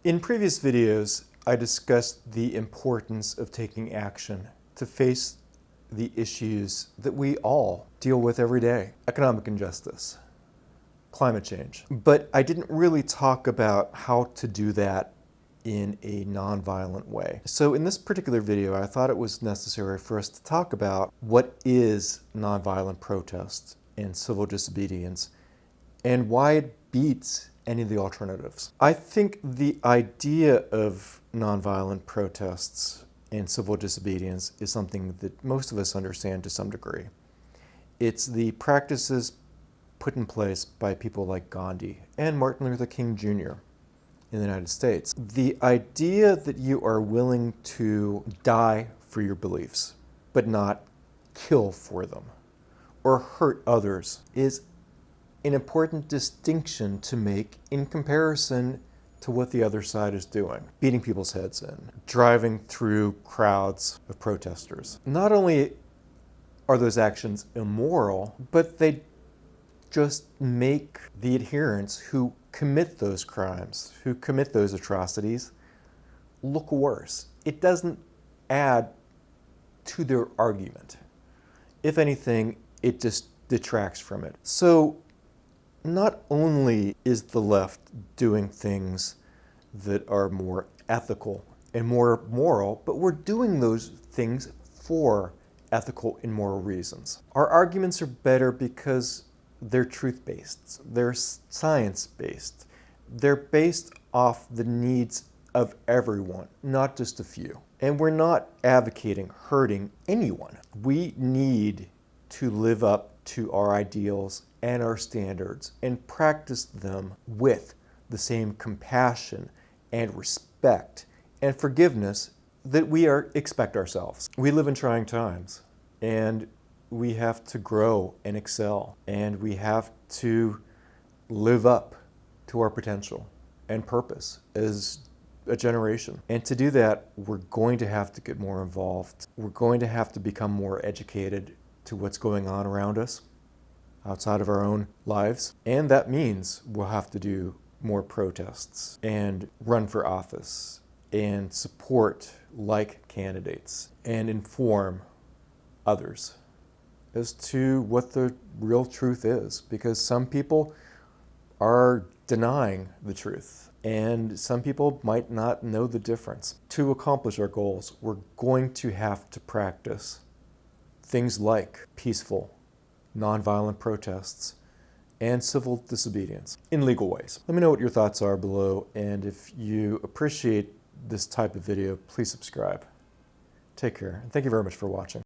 In previous videos, I discussed the importance of taking action to face the issues that we all deal with every day. Economic injustice, climate change. But I didn't really talk about how to do that in a nonviolent way. So in this particular video, I thought it was necessary for us to talk about what is nonviolent protest and civil disobedience and why it beats any of the alternatives. I think the idea of nonviolent protests and civil disobedience is something that most of us understand to some degree. It's the practices put in place by people like Gandhi and Martin Luther King Jr. in the United States. The idea that you are willing to die for your beliefs, but not kill for them or hurt others is an important distinction to make in comparison to what the other side is doing. Beating people's heads in, driving through crowds of protesters. Not only are those actions immoral, but they just make the adherents who commit those crimes, who commit those atrocities, look worse. It doesn't add to their argument. If anything, it just detracts from it. So not only is the left doing things that are more ethical and more moral, but we're doing those things for ethical and moral reasons. Our arguments are better because they're truth-based, they're science-based, they're based off the needs of everyone, not just a few. And we're not advocating hurting anyone. We need to live up to our ideals and our standards and practice them with the same compassion and respect and forgiveness that we expect ourselves. We live in trying times, and we have to grow and excel, and we have to live up to our potential and purpose as a generation. And to do that, we're going to have to get more involved. We're going to have to become more educated to what's going on around us outside of our own lives. And that means we'll have to do more protests and run for office and support like candidates and inform others as to what the real truth is, because some people are denying the truth and some people might not know the difference. To accomplish our goals, we're going to have to practice things like peaceful, nonviolent protests and civil disobedience in legal ways. Let me know what your thoughts are below, and if you appreciate this type of video, please subscribe. Take care, and thank you very much for watching.